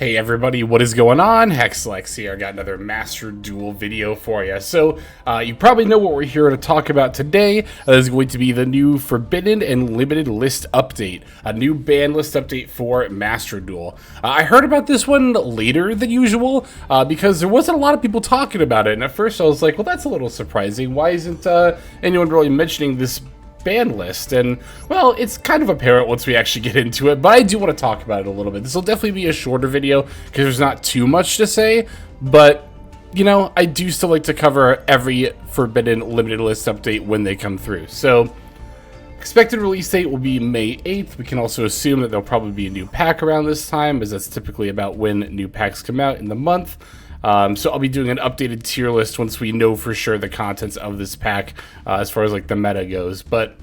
Hey everybody, what is going on? Hexlex here. I got another Master Duel video for you. So, you probably know what we're here to talk about today. That is going to be the new Forbidden and Limited List update. A new ban list update for Master Duel. I heard about this one later than usual, because there wasn't a lot of people talking about it. And at first I was like, well, that's a little surprising. Why isn't anyone really mentioning this ban list? And well, it's kind of apparent once we actually get into it, but I do want to talk about it a little bit. This will definitely be a shorter video because there's not too much to say, but you know, I do still like to cover every Forbidden Limited List update when they come through. So expected release date will be May 8th. We can also assume that there'll probably be a new pack around this time, as that's typically about when new packs come out in the month. So I'll be doing an updated tier list once we know for sure the contents of this pack as far as like the meta goes. But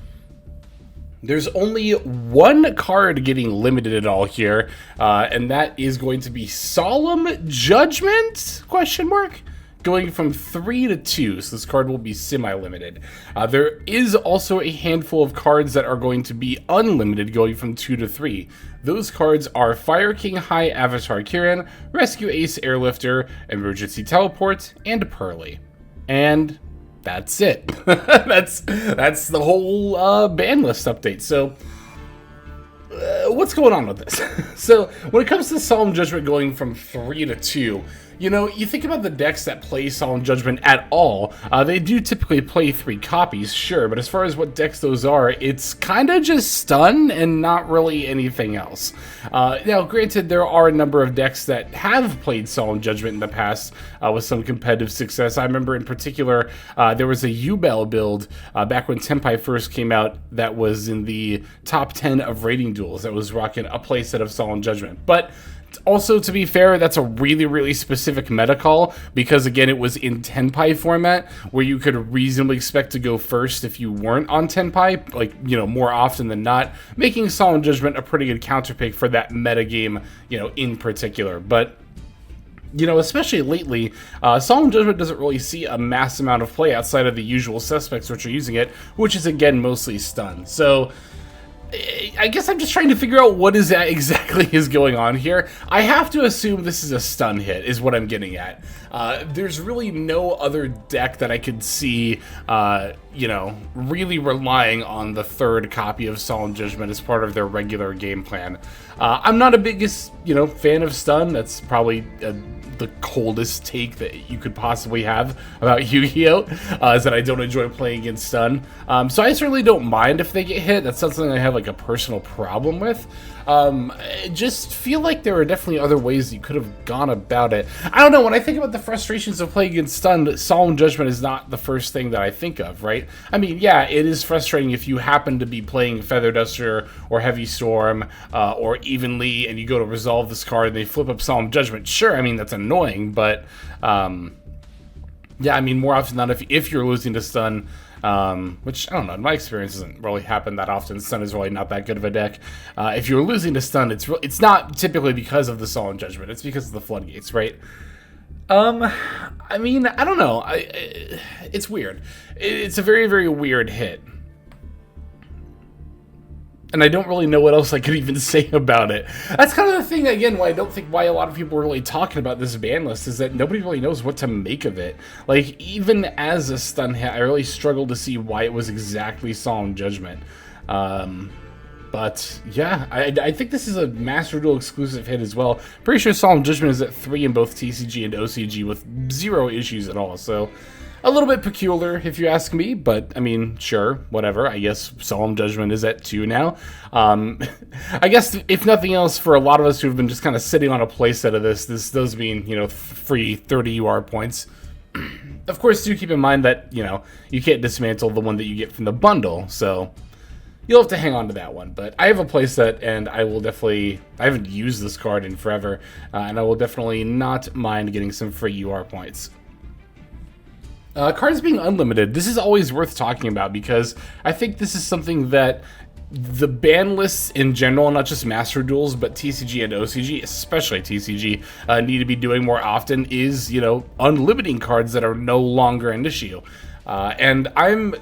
there's only one card getting limited at all here, and that is going to be Solemn Judgment? Question mark? Going from 3 to 2, so this card will be semi-limited. There is also a handful of cards that are going to be unlimited, going from 2 to 3. Those cards are Fire King High Avatar Kiran, Rescue Ace Airlifter, Emergency Teleport, and Pearly. And that's it. that's the whole ban list update. So what's going on with this? So when it comes to Solemn Judgment going from 3 to 2, you know, you think about the decks that play Solemn Judgment at all, they do typically play 3 copies, sure, but as far as what decks those are, it's kind of just stun and not really anything else. Now, granted, there are a number of decks that have played Solemn Judgment in the past with some competitive success. I remember in particular, there was a Yubel build back when Tenpai first came out that was in the top 10 of rating duels that was rocking a playset of Solemn Judgment. But also, to be fair, that's a really specific meta call, because again, it was in Tenpai format, where you could reasonably expect to go first if you weren't on Tenpai, like, you know, more often than not, making Solemn Judgment a pretty good counterpick for that meta game, you know, in particular. But you know, especially lately, Solemn Judgment doesn't really see a mass amount of play outside of the usual suspects which are using it, which is again mostly stun. So I guess I'm just trying to figure out what is that exactly is going on here. I have to assume this is a stun hit, is what I'm getting at. There's really no other deck that I could see, you know, really relying on the 3rd copy of Solemn Judgment as part of their regular game plan. I'm not a biggest, you know, fan of stun. That's probably the coldest take that you could possibly have about Yu-Gi-Oh! Is that I don't enjoy playing against stun. So I certainly don't mind if they get hit. That's not something I have like a personal problem with. I just feel like there are definitely other ways you could have gone about it. I don't know, when I think about the frustrations of playing against stun, Solemn Judgment is not the first thing that I think of, right? I mean, yeah, it is frustrating if you happen to be playing Feather Duster or Heavy Storm or Evenly, and you go to resolve this card and they flip up Solemn Judgment. Sure, I mean, that's annoying, but yeah, I mean, more often than not, if you're losing to stun, which, I don't know, in my experience doesn't really happen that often. Stun is really not that good of a deck. If you're losing to stun, it's not typically because of the Solemn Judgment. It's because of the floodgates, right? I mean, I don't know. It's weird. It's a very weird hit. And I don't really know what else I could even say about it. That's kind of the thing, again, why I don't think why a lot of people are really talking about this ban list, is that nobody really knows what to make of it. Like, even as a stun hit, I really struggled to see why it was exactly Solemn Judgment. But, yeah, I think this is a Master Duel exclusive hit as well. Pretty sure Solemn Judgment is at 3 in both TCG and OCG with 0 issues at all, so a little bit peculiar, if you ask me, but, I mean, sure, whatever. I guess Solemn Judgment is at 2 now. I guess, if nothing else, for a lot of us who have been just kind of sitting on a playset of this does mean, you know, free 30 UR points. Of course, do keep in mind that, you know, you can't dismantle the one that you get from the bundle, so you'll have to hang on to that one. But I have a playset, and I haven't used this card in forever, and I will definitely not mind getting some free UR points. Cards being unlimited, this is always worth talking about, because I think this is something that the ban lists in general, not just Master Duels, but TCG and OCG, especially TCG, need to be doing more often, is, you know, unlimiting cards that are no longer an issue. And I'm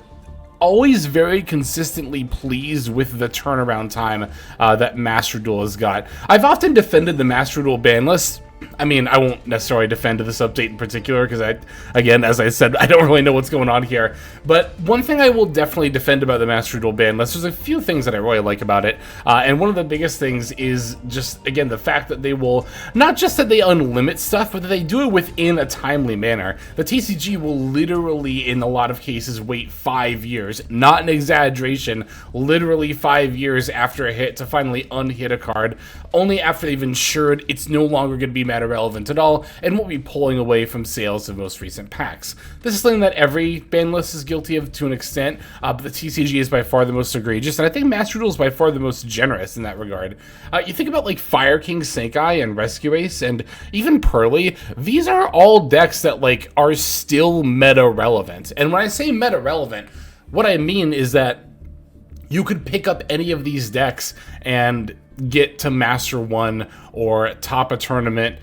always very consistently pleased with the turnaround time that Master Duel has got. I've often defended the Master Duel ban list. I mean, I won't necessarily defend this update in particular because again, as I said, I don't really know what's going on here. But one thing I will definitely defend about the Master Duel ban list, there's a few things that I really like about it. And one of the biggest things is just, again, the fact that they will, not just that they unlimit stuff, but that they do it within a timely manner. The TCG will literally, in a lot of cases, wait 5 years, not an exaggeration, literally 5 years after a hit to finally unhit a card, only after they've ensured it's no longer going to be meta relevant at all and won't be pulling away from sales of most recent packs. This is something that every ban list is guilty of to an extent, but the TCG is by far the most egregious, and I think Master Duel is by far the most generous in that regard. You think about like Fire King, Snake Eye, and Rescue Ace, and even Pearly. These are all decks that like are still meta relevant, and when I say meta relevant, what I mean is that you could pick up any of these decks and get to Master 1 or top a tournament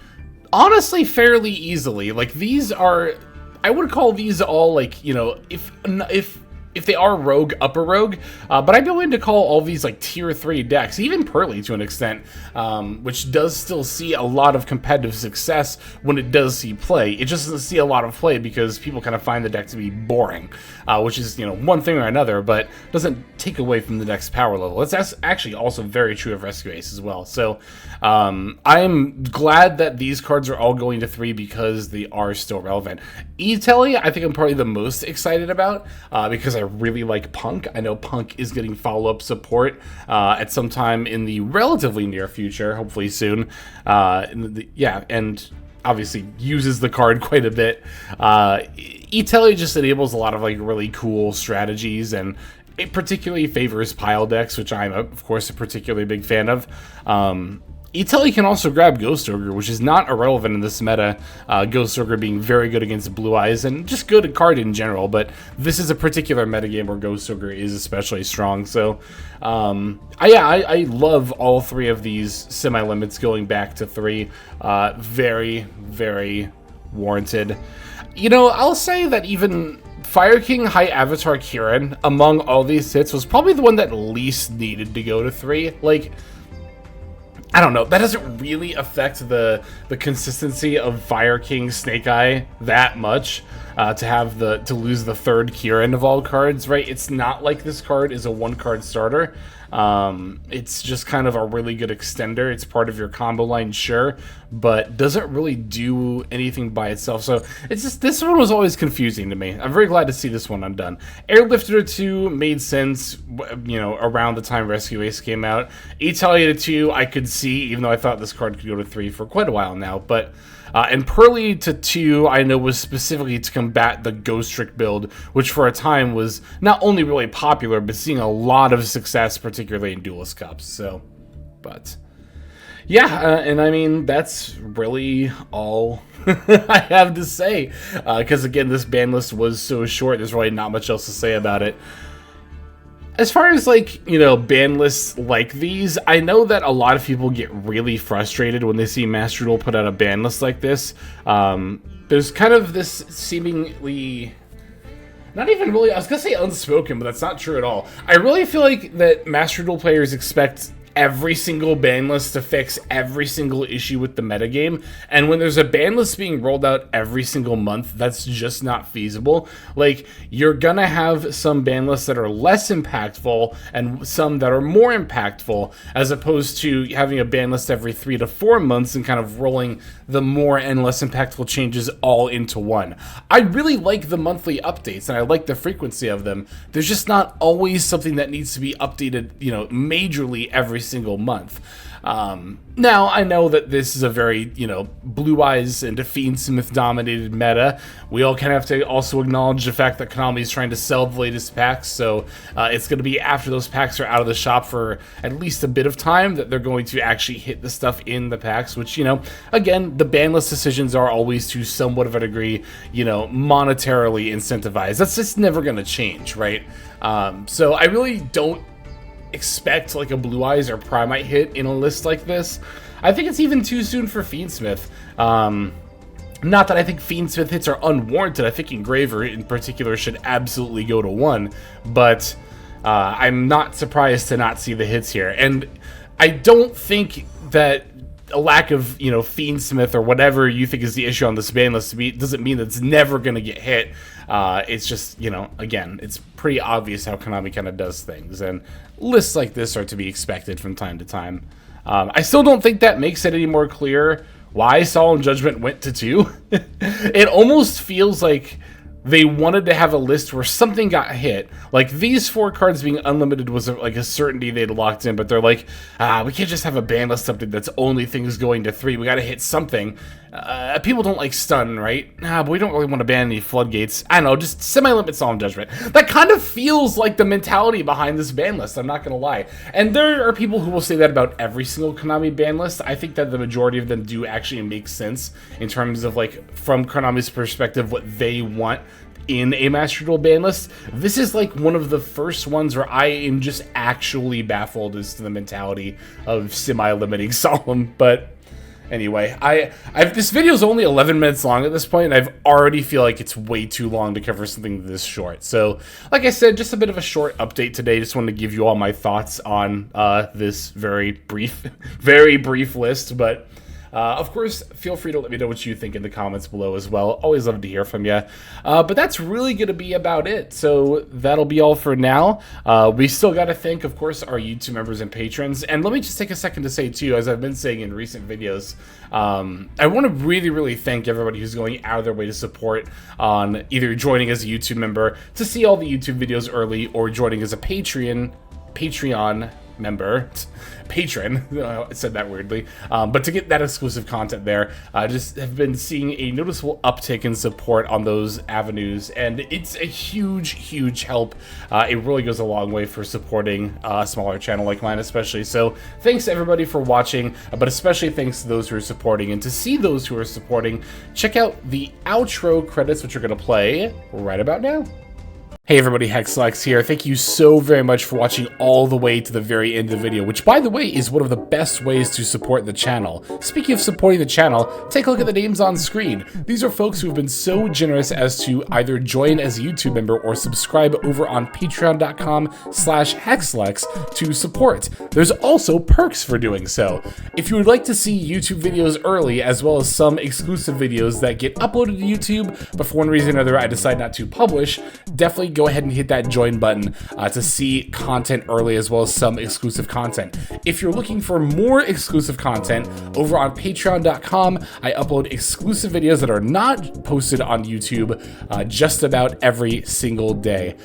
honestly fairly easily. Like, these are, I would call these all, like, you know, if they are rogue, upper rogue, but I'd be willing to call all these like tier 3 decks, even Pearly to an extent, which does still see a lot of competitive success when it does see play. It just doesn't see a lot of play because people kind of find the deck to be boring, which is, you know, one thing or another, but doesn't take away from the deck's power level. That's actually also very true of Rescue Ace as well. So I'm glad that these cards are all going to 3 because they are still relevant. E-Telly, I think I'm probably the most excited about because I really like Punk. I know Punk is getting follow-up support at some time in the relatively near future, hopefully soon. Yeah, and obviously uses the card quite a bit. E-Telly just enables a lot of like really cool strategies, and it particularly favors pile decks, which I'm of course a particularly big fan of. E-Telly can also grab Ghost Ogre, which is not irrelevant in this meta, Ghost Ogre being very good against Blue Eyes, and just good at card in general, but this is a particular metagame where Ghost Ogre is especially strong, so I love all 3 of these semi-limits going back to 3. Very, very warranted. You know, I'll say that even Fire King High Avatar Kieran, among all these hits, was probably the one that least needed to go to 3. Like, I don't know, that doesn't really affect the consistency of Fire King Snake Eye that much, to lose the 3rd Kieran of all cards, right? It's not like this card is a 1-card starter. It's just kind of a really good extender. It's part of your combo line, sure, but doesn't really do anything by itself. So it's just, this one was always confusing to me. I'm very glad to see this one undone. Airlifter 2 made sense, you know, around the time Rescue Ace came out. E-Telly 2 I could see, even though I thought this card could go to 3 for quite a while now, but and Pearly to 2, I know, was specifically to combat the Ghost Trick build, which for a time was not only really popular, but seeing a lot of success, particularly in Duelist Cups. So, but yeah, and I mean, that's really all I have to say, because again, this ban list was so short, there's really not much else to say about it. As far as, like, you know, ban lists like these, I know that a lot of people get really frustrated when they see Master Duel put out a ban list like this. There's kind of this seemingly, not even really, I was gonna say unspoken, but that's not true at all. I really feel like that Master Duel players expect every single ban list to fix every single issue with the metagame, and when there's a ban list being rolled out every single month, that's just not feasible. Like, you're gonna have some ban lists that are less impactful and some that are more impactful, as opposed to having a ban list every 3 to 4 months and kind of rolling the more and less impactful changes all into one. I really like the monthly updates and I like the frequency of them. There's just not always something that needs to be updated, you know, majorly every single month. Now, I know that this is a very, you know, Blue Eyes and Fiendsmith dominated meta. We all kind of have to also acknowledge the fact that Konami is trying to sell the latest packs, so it's going to be after those packs are out of the shop for at least a bit of time that they're going to actually hit the stuff in the packs, which, you know, again, the ban list decisions are always to somewhat of a degree, you know, monetarily incentivized. That's just never going to change, right? So I really don't expect like a Blue Eyes or Primite hit in a list like this. I think it's even too soon for Fiendsmith. Not that I think Fiendsmith hits are unwarranted. I think Engraver in particular should absolutely go to 1, but I'm not surprised to not see the hits here. And I don't think that a lack of, you know, Fiendsmith or whatever you think is the issue on this ban list doesn't mean that it's never going to get hit. It's just, you know, again, it's pretty obvious how Konami kind of does things, and lists like this are to be expected from time to time. I still don't think that makes it any more clear why Solemn Judgment went to 2. It almost feels like they wanted to have a list where something got hit. Like, these 4 cards being unlimited was like a certainty they'd locked in, but they're like, we can't just have a ban list update that's only things going to 3. We gotta hit something. People don't like stun, right? But we don't really want to ban any floodgates. I don't know, just semi-limit Solemn Judgment. That kind of feels like the mentality behind this ban list, I'm not gonna lie. And there are people who will say that about every single Konami ban list. I think that the majority of them do actually make sense in terms of, like, from Konami's perspective, what they want in a Master Duel ban list. This is like one of the first ones where I am just actually baffled as to the mentality of semi-limiting Solemn. But anyway, this video is only 11 minutes long at this point, and I already feel like it's way too long to cover something this short. So, like I said, just a bit of a short update today. Just wanted to give you all my thoughts on this very brief list, but of course, feel free to let me know what you think in the comments below as well. Always love to hear from you. But that's really going to be about it. So that'll be all for now. We still got to thank, of course, our YouTube members and patrons. And let me just take a second to say, too, as I've been saying in recent videos, I want to really thank everybody who's going out of their way to support on either joining as a YouTube member to see all the YouTube videos early, or joining as a Patreon member, patron, I said that weirdly, but to get that exclusive content there. I just have been seeing a noticeable uptick in support on those avenues, and it's a huge help. It really goes a long way for supporting a smaller channel like mine especially. So thanks everybody for watching, but especially thanks to those who are supporting. And to see those who are supporting, check out the outro credits, which are going to play right about now. Hey everybody, Hexlex here. Thank you so very much for watching all the way to the very end of the video, which, by the way, is one of the best ways to support the channel. Speaking of supporting the channel, take a look at the names on screen. These are folks who have been so generous as to either join as a YouTube member or subscribe over on patreon.com/Hexlex to support. There's also perks for doing so. If you would like to see YouTube videos early, as well as some exclusive videos that get uploaded to YouTube, but for one reason or another I decide not to publish, definitely go ahead and hit that join button to see content early, as well as some exclusive content. If you're looking for more exclusive content, over on patreon.com, I upload exclusive videos that are not posted on YouTube just about every single day.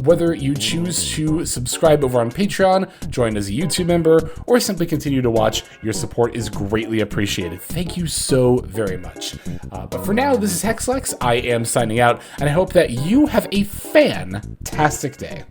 Whether you choose to subscribe over on Patreon, join as a YouTube member, or simply continue to watch, your support is greatly appreciated. Thank you so very much. But for now, this is Hexlex. I am signing out, and I hope that you have a fantastic day.